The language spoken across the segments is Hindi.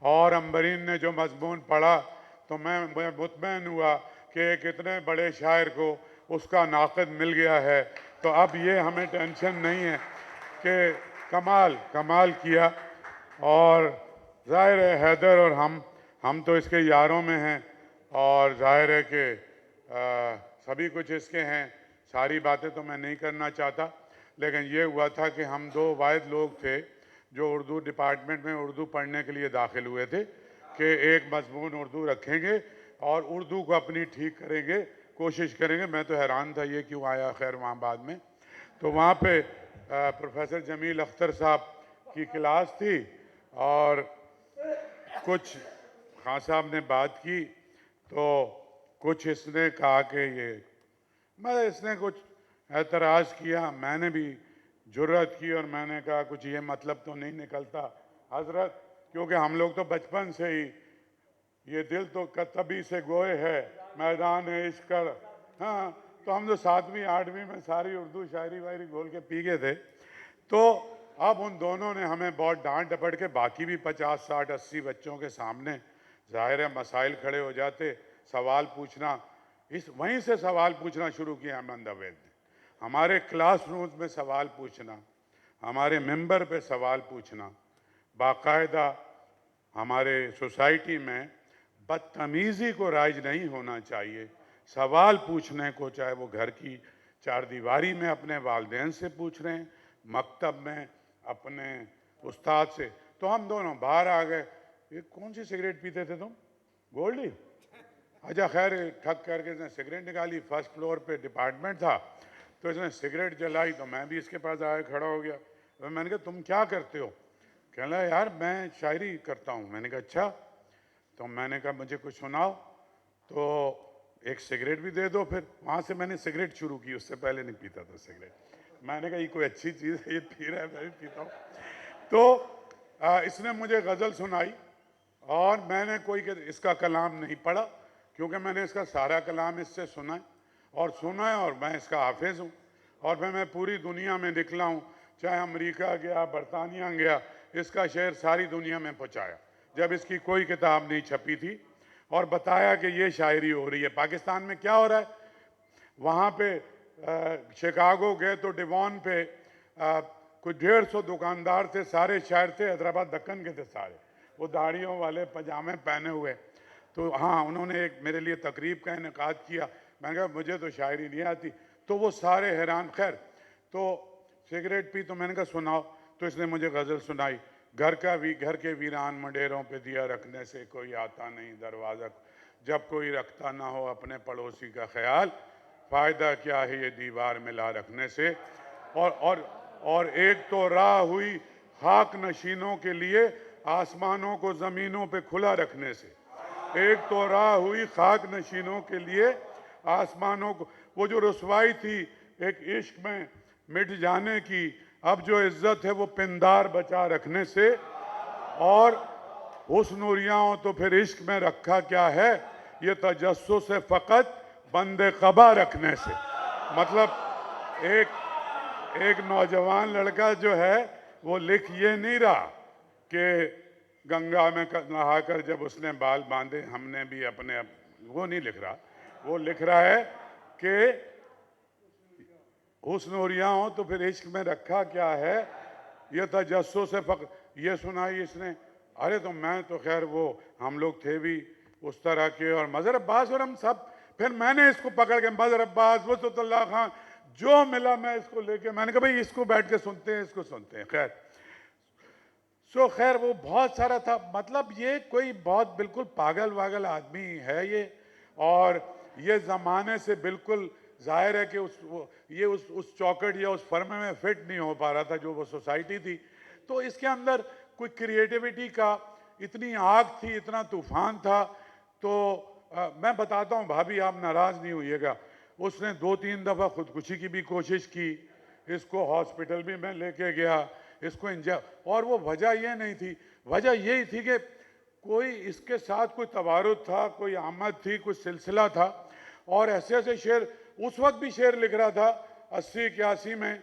और अम्बरीन ने जो मजमून पढ़ा तो मैं मुतमईन हुआ कि एक इतने बड़े शायर को उसका नाक़िद मिल गया है। तो अब ये हमें टेंशन नहीं है कि कमाल किया। और ज़ाहिर है हैदर और हम तो इसके यारों में हैं और ज़ाहिर है कि सभी कुछ इसके हैं। सारी बातें तो मैं नहीं करना चाहता, लेकिन ये हुआ था कि हम दो वाहिद लोग थे जो उर्दू डिपार्टमेंट में उर्दू पढ़ने के लिए दाखिल हुए थे कि एक मजमून उर्दू रखेंगे और उर्दू को अपनी ठीक करेंगे, कोशिश करेंगे। मैं तो हैरान था ये क्यों आया, खैर वहाँ बाद में। तो वहाँ पे प्रोफेसर जमील अख्तर साहब की क्लास थी और कुछ खान साहब ने बात की तो कुछ इसने कहा कि इसने कुछ एतराज़ किया। मैंने भी जुर्रत की और मैंने कहा कुछ ये मतलब तो नहीं निकलता हजरत, क्योंकि हम लोग तो बचपन से ही ये दिल तो तभी से गोए है मैदान है इश्क कर। हाँ, तो हम तो 7वीं 8वीं में सारी उर्दू शायरी वायरी घोल के पी गए थे। तो अब उन दोनों ने हमें बहुत डांट डपट के, बाकी भी 50 60 80 बच्चों के सामने जाहिर है मसाइल खड़े हो जाते, सवाल पूछना, वहीं से सवाल पूछना शुरू किया अहमद अवैध ने। हमारे क्लासरूम में सवाल पूछना, हमारे मेंबर पे सवाल पूछना, बाकायदा हमारे सोसाइटी में बदतमीज़ी को राइज नहीं होना चाहिए। सवाल पूछने को चाहे वो घर की चार दीवारी में अपने वालिदैन से पूछ रहे हैं, मकतब में अपने उस्ताद से। तो हम दोनों बाहर आ गए। ये कौन सी सिगरेट पीते थे तुम? गोल्डी? अच्छा खैर, ठग करके इसने सिगरेट निकाली। फर्स्ट फ्लोर पे डिपार्टमेंट था तो इसने सिगरेट जलाई तो मैं भी इसके पास आया, खड़ा हो गया। तो मैंने कहा तुम क्या करते हो? कह रहा यार मैं शायरी करता हूँ। मैंने कहा अच्छा। तो मैंने कहा मुझे कुछ सुनाओ। तो एक सिगरेट भी दे दो। फिर वहाँ से मैंने सिगरेट शुरू की, उससे पहले नहीं पीता था सिगरेट। मैंने कहा ये कोई अच्छी चीज़ है, ये पी रहा है, मैं भी पीता हूँ। तो इसने मुझे गज़ल सुनाई और मैंने कोई इसका कलाम नहीं पढ़ा, क्योंकि मैंने इसका सारा कलाम इससे सुना है और मैं इसका हाफिज़ हूँ। और फिर मैं पूरी दुनिया में निकला हूँ, चाहे अमेरिका गया, बरतानिया गया, इसका शेर सारी दुनिया में पहुँचाया जब इसकी कोई किताब नहीं छपी थी, और बताया कि ये शायरी हो रही है। पाकिस्तान में क्या हो रहा है, वहाँ पे शिकागो गए तो डिवॉन पे कुछ 150 दुकानदार थे, सारे शायर थे, हैदराबाद दक्कन के थे सारे, वो दाढ़ियों वाले पजामे पहने हुए। तो हाँ, उन्होंने एक मेरे लिए तकरीब का इनेकाद किया। मैंने कहा मुझे तो शायरी नहीं आती। तो वो सारे हैरान। खैर, तो सिगरेट पी तो मैंने कहा सुनाओ। तो इसने मुझे गज़ल सुनाई। घर के वीरान मंडेरों पे दिया रखने से कोई आता नहीं दरवाज़ा, जब कोई रखता ना हो अपने पड़ोसी का ख्याल, फ़ायदा क्या है ये दीवार मिला रखने से। और एक तो राह हुई खाक नशीनों के लिए आसमानों को ज़मीनों पे खुला रखने से। एक तो राह हुई खाक नशीनों के लिए आसमानों को, वो जो रुसवाई थी एक इश्क में मिट जाने की, अब जो इज्जत है वो पिंदार बचा रखने से। और हुस्न तो फिर इश्क में रखा क्या है, ये तजस्सुस से फ़कत बंदे क़बा रखने से। मतलब एक नौजवान लड़का जो है वो लिख ये नहीं रहा कि गंगा में नहाकर जब उसने बाल बांधे हमने भी अपने, वो नहीं लिख रहा। वो लिख रहा है कि हुस्न हो तो फिर इश्क में रखा क्या है, ये तजस्सुस से ये सुनाई इसने। अरे तो मैं तो खैर वो हम लोग थे भी उस तरह के, और मज़हर अब्बास और हम सब। फिर मैंने इसको पकड़ के मज़हर अब्बास, वसतुल्लाह खान, जो मिला मैं इसको लेके, मैंने कहा भाई इसको बैठ के सुनते हैं, इसको सुनते हैं। खैर वो बहुत सारा था। मतलब ये कोई बहुत बिल्कुल पागल वागल आदमी है ये, और ये ज़माने से बिल्कुल जाहिर है कि उस चौकट या उस फर्म में फिट नहीं हो पा रहा था जो वो सोसाइटी थी। तो इसके अंदर कोई क्रिएटिविटी का इतनी आग थी, इतना तूफान था। तो मैं बताता हूँ भाभी, आप नाराज़ नहीं होइएगा, उसने 2-3 दफ़ा खुदकुशी की भी कोशिश की, इसको हॉस्पिटल भी मैं लेके गया, इसको और वो वजह ये नहीं थी, वजह यही थी कि कोई इसके साथ कोई तवारुद था, कोई आमद थी, कोई सिलसिला था। और ऐसे ऐसे शेर उस वक्त भी शेर लिख रहा था 80-81 में।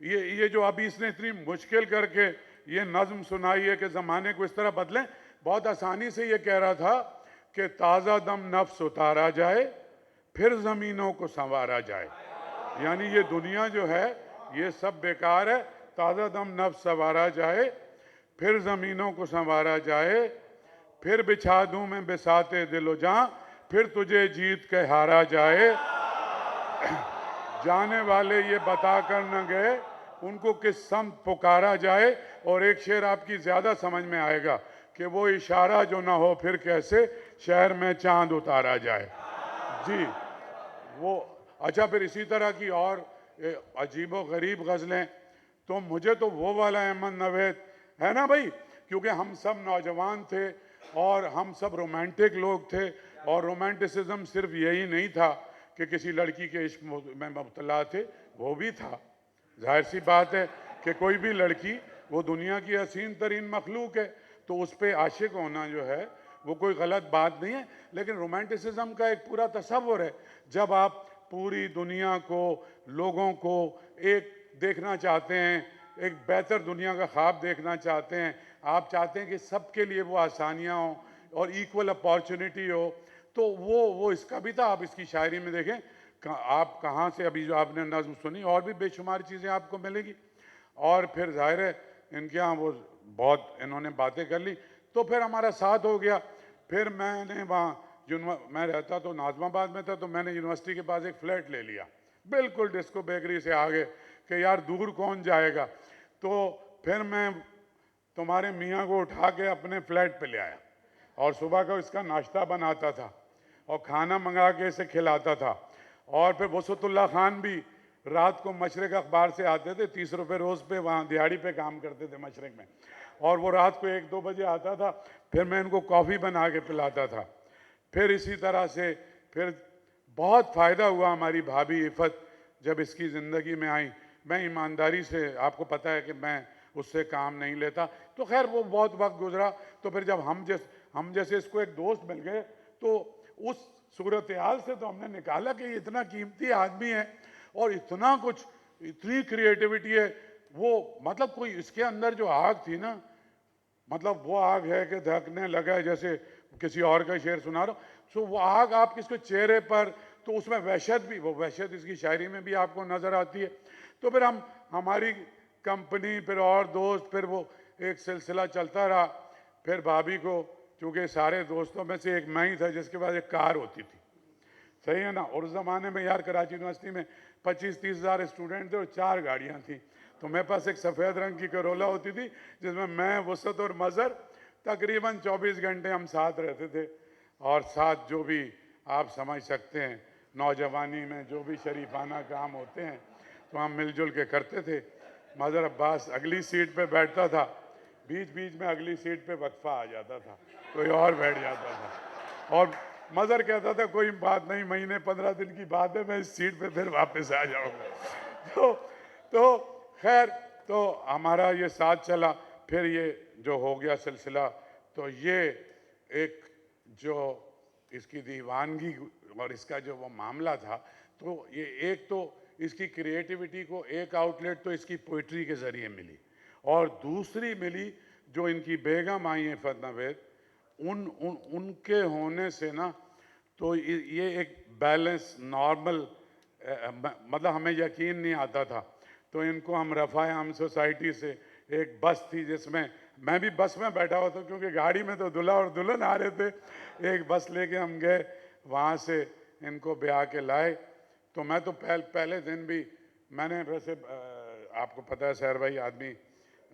ये जो अभी इसने इतनी मुश्किल करके ये नज़्म सुनाई है कि ज़माने को इस तरह बदलें, बहुत आसानी से ये कह रहा था कि ताज़ा दम नफ्स उतारा जाए, फिर ज़मीनों को संवारा जाए। यानी ये दुनिया जो है ये सब बेकार है, ताज़ा दम नफ्स संवारा जाए, फिर ज़मीनों को संवारा जाए, फिर बिछा दूं मैं बिसाते दिलो जहां, फिर तुझे जीत के हारा जाए। जाने वाले ये बता कर न गए उनको किस समत पुकारा जाए। और एक शेर आपकी ज़्यादा समझ में आएगा कि वो इशारा जो ना हो फिर कैसे शहर में चांद उतारा जाए। जी वो अच्छा, फिर इसी तरह की और अजीबो गरीब गज़लें, तो मुझे तो वो वाला अहमद नवेद है ना भाई, क्योंकि हम सब नौजवान थे और हम सब रोमांटिक लोग थे, और रोमांटिसिज्म सिर्फ यही नहीं था कि किसी लड़की के इश्क में मुब्तला थे, वो भी था। जाहिर सी बात है कि कोई भी लड़की वो दुनिया की हसीन तरीन मखलूक है, तो उस पर आशिक होना जो है वो कोई गलत बात नहीं है। लेकिन रोमांटिसिज्म का एक पूरा तस्वुर है, जब आप पूरी दुनिया को, लोगों को एक देखना चाहते हैं, एक बेहतर दुनिया का ख्वाब देखना चाहते हैं, आप चाहते हैं कि सबके लिए वो आसानियाँ हों और इक्वल अपॉर्चुनिटी हो, तो वो इसका भी था। आप इसकी शायरी में देखें, आप कहाँ से अभी जो आपने नज़्म सुनी, और भी बेशुमार चीज़ें आपको मिलेगी। और फिर जाहिर है इनके यहाँ वो बहुत इन्होंने बातें कर ली, तो फिर हमारा साथ हो गया। फिर मैंने वहाँ मैं रहता तो नाज़माबाद में था, तो मैंने यूनिवर्सिटी के पास एक फ्लैट ले लिया, बिल्कुल डिस्को बेकरी से आगे, कि यार दूर कौन जाएगा। तो फिर मैं तुम्हारे मियाँ को उठा के अपने फ्लैट पे ले आया, और सुबह का इसका नाश्ता बनाता था और खाना मंगा के इसे खिलाता था। और फिर वसतुल्ला खान भी रात को मशरक अखबार से आते थे, 30 रुपये रोज़ पे वहाँ दिहाड़ी पे काम करते थे मशरक में, और वो रात को 1-2 बजे आता था, फिर मैं इनको कॉफ़ी बना के पिलाता था। फिर इसी तरह से फिर बहुत फ़ायदा हुआ। हमारी भाभी इफ़त जब इसकी ज़िंदगी में आई, मैं ईमानदारी से, आपको पता है कि मैं उससे काम नहीं लेता, तो खैर वो बहुत वक्त गुजरा। तो फिर जब हम जैसे इसको एक दोस्त मिल गए, तो उस सूरत हाल से तो हमने निकाला कि इतना कीमती आदमी है और इतना कुछ, इतनी क्रिएटिविटी है। वो मतलब कोई इसके अंदर जो आग थी ना, मतलब वो आग है कि धकने लगा है, जैसे किसी और का शेर सुना रहा हूँ। सो वो आग आप किसको चेहरे पर, तो उसमें वहशत भी, वो वहशत इसकी शायरी में भी आपको नज़र आती है। तो फिर हमारी कंपनी, फिर और दोस्त, फिर वो एक सिलसिला चलता रहा। फिर भाभी को, चूँकि सारे दोस्तों में से एक मैं ही था जिसके पास एक कार होती थी, सही है ना। और उस ज़माने में यार कराची यूनिवर्सिटी में 25-30 हज़ार स्टूडेंट थे और 4 गाड़ियाँ थी। तो मेरे पास एक सफ़ेद रंग की करोला होती थी जिसमें मैं, वसत और मज़र तकरीबन 24 घंटे हम साथ रहते थे। और साथ जो भी आप समझ सकते हैं नौजवानी में जो भी शरीफाना काम होते हैं तो हम मिलजुल के करते थे। मज़र अब्बास अगली सीट पे बैठता था, बीच बीच में अगली सीट पे वक्फा आ जाता था, कोई और बैठ जाता था, और मज़र कहता था कोई बात नहीं, महीने 15 दिन की बात है, मैं इस सीट पे फिर वापस आ जाऊँगा। तो खैर, तो हमारा ये साथ चला। फिर ये जो हो गया सिलसिला, तो ये एक जो इसकी दीवानगी और इसका जो वो मामला था, तो ये एक तो इसकी क्रिएटिविटी को एक आउटलेट तो इसकी पोइट्री के ज़रिए मिली, और दूसरी मिली जो इनकी बेगम आई हैं इफ़त नवेद, उनके होने से ना, तो ये एक बैलेंस नॉर्मल, मतलब हमें यकीन नहीं आता था। तो इनको हम रफ़ाए हम सोसाइटी से, एक बस थी जिसमें मैं भी बस में बैठा हुआ था, क्योंकि गाड़ी में तो दूल्हा और दुल्हन आ रहे थे, एक बस लेके हम गए, वहाँ से इनको ब्याह के लाए। तो मैं तो पहले दिन भी मैंने, वैसे आपको पता है सैर भाई, आदमी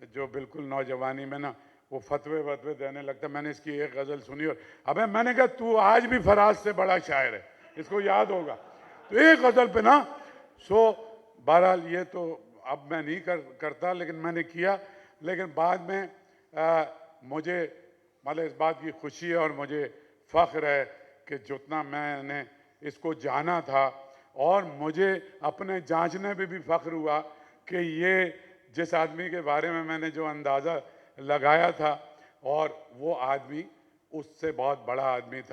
जो बिल्कुल नौजवानी में ना वो फतवे वतवे देने लगता, मैंने इसकी एक गज़ल सुनी और अबे मैंने कहा तू आज भी फराज से बड़ा शायर है, इसको याद होगा। तो एक गज़ल पे ना, सो बहरहाल ये तो अब मैं नहीं करता, लेकिन मैंने किया। लेकिन बाद में मुझे मतलब इस बात की खुशी है और मुझे फ़ख्र है कि जितना मैंने इसको जाना था, और मुझे अपने जांचने पे भी फ़ख्र हुआ कि ये जिस आदमी के बारे में मैंने जो अंदाज़ा लगाया था, और वो आदमी उससे बहुत बड़ा आदमी था।